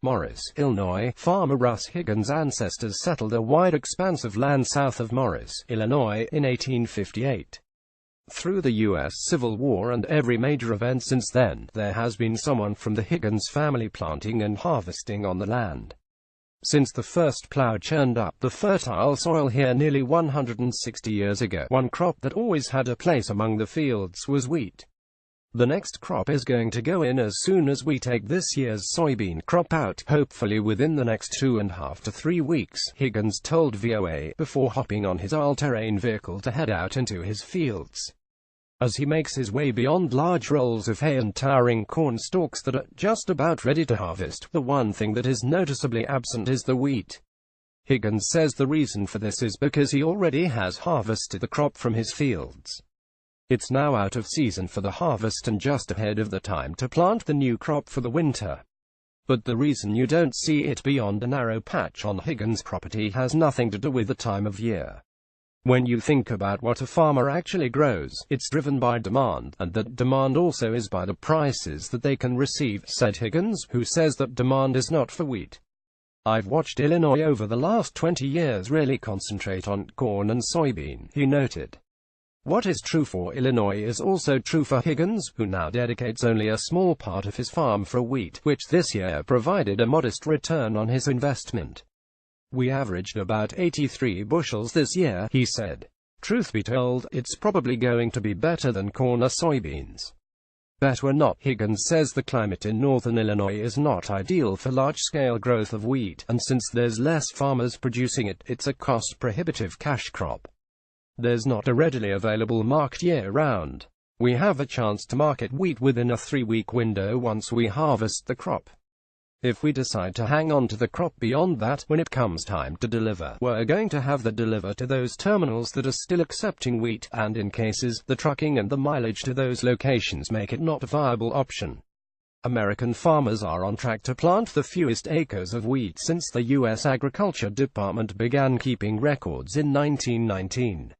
Morris, Illinois, farmer Russ Higgins' ancestors settled a wide expanse of land south of Morris, Illinois, in 1858. Through the U.S. Civil War and every major event since then, there has been someone from the Higgins family planting and harvesting on the land. Since the first plow churned up the fertile soil here nearly 160 years ago, one crop that always had a place among the fields was wheat. The next crop is going to go in as soon as we take this year's soybean crop out, hopefully within the next 2.5 to 3 weeks, Higgins told VOA, before hopping on his all-terrain vehicle to head out into his fields. As he makes his way beyond large rolls of hay and towering corn stalks that are just about ready to harvest, the one thing that is noticeably absent is the wheat. Higgins says the reason for this is because he already has harvested the crop from his fields. It's now out of season for the harvest and just ahead of the time to plant the new crop for the winter. But the reason you don't see it beyond a narrow patch on Higgins' property has nothing to do with the time of year. When you think about what a farmer actually grows, it's driven by demand, and that demand also is by the prices that they can receive, said Higgins, who says that demand is not for wheat. I've watched Illinois over the last 20 years really concentrate on corn and soybean, he noted. What is true for Illinois is also true for Higgins, who now dedicates only a small part of his farm for wheat, which this year provided a modest return on his investment. We averaged about 83 bushels this year, he said. Truth be told, it's probably going to be better than corn or soybeans. Bet we're not. Higgins says the climate in northern Illinois is not ideal for large-scale growth of wheat, and since there's less farmers producing it, it's a cost-prohibitive cash crop. There's not a readily available market year-round. We have a chance to market wheat within a 3-week window once we harvest the crop. If we decide to hang on to the crop beyond that, when it comes time to deliver, we're going to have to deliver to those terminals that are still accepting wheat, and in cases, the trucking and the mileage to those locations make it not a viable option. American farmers are on track to plant the fewest acres of wheat since the U.S. Agriculture Department began keeping records in 1919.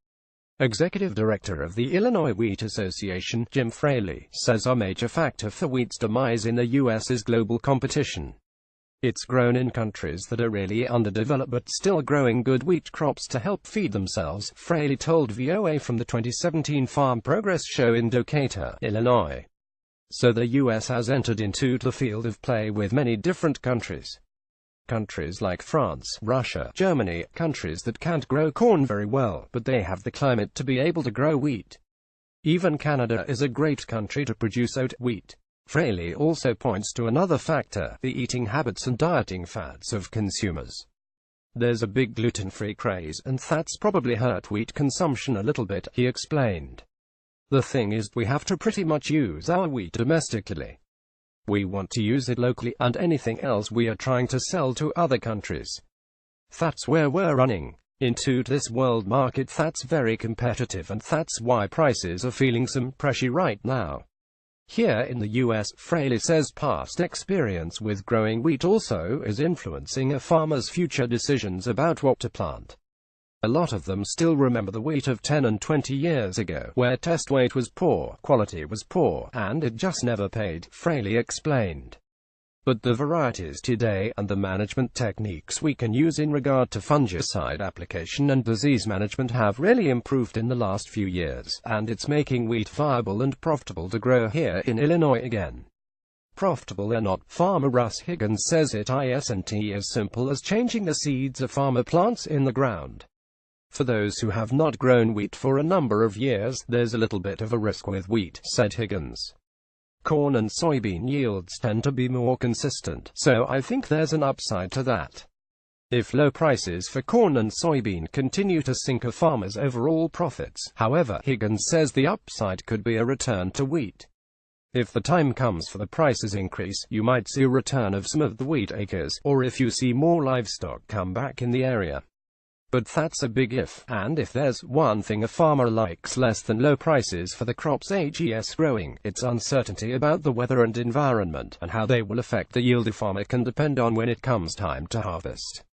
Executive Director of the Illinois Wheat Association, Jim Fraley, says a major factor for wheat's demise in the U.S. is global competition. It's grown in countries that are really underdeveloped but still growing good wheat crops to help feed themselves, Fraley told VOA from the 2017 Farm Progress Show in Decatur, Illinois. So the U.S. has entered into the field of play with many different countries. Countries like France, Russia, Germany, countries that can't grow corn very well, but they have the climate to be able to grow wheat. Even Canada is a great country to produce oat wheat. Fraley also points to another factor, the eating habits and dieting fads of consumers. There's a big gluten-free craze, and that's probably hurt wheat consumption a little bit, he explained. The thing is, we have to pretty much use our wheat domestically. We want to use it locally, and anything else we are trying to sell to other countries. That's where we're running into this world market that's very competitive, and that's why prices are feeling some pressure right now. Here in the U.S., Fraley says past experience with growing wheat also is influencing a farmer's future decisions about what to plant. A lot of them still remember the wheat of 10 and 20 years ago, where test weight was poor, quality was poor, and it just never paid, Fraley explained. But the varieties today, and the management techniques we can use in regard to fungicide application and disease management have really improved in the last few years, and it's making wheat viable and profitable to grow here in Illinois again. Profitable or not, farmer Russ Higgins says it isn't as simple as changing the seeds a farmer plants in the ground. For those who have not grown wheat for a number of years, there's a little bit of a risk with wheat, said Higgins. Corn and soybean yields tend to be more consistent, so I think there's an upside to that. If low prices for corn and soybean continue to sink a farmer's overall profits, however, Higgins says the upside could be a return to wheat. If the time comes for the prices increase, you might see a return of some of the wheat acres, or if you see more livestock come back in the area. But that's a big if, and if there's one thing a farmer likes less than low prices for the crops he's growing, it's uncertainty about the weather and environment, and how they will affect the yield a farmer can depend on when it comes time to harvest.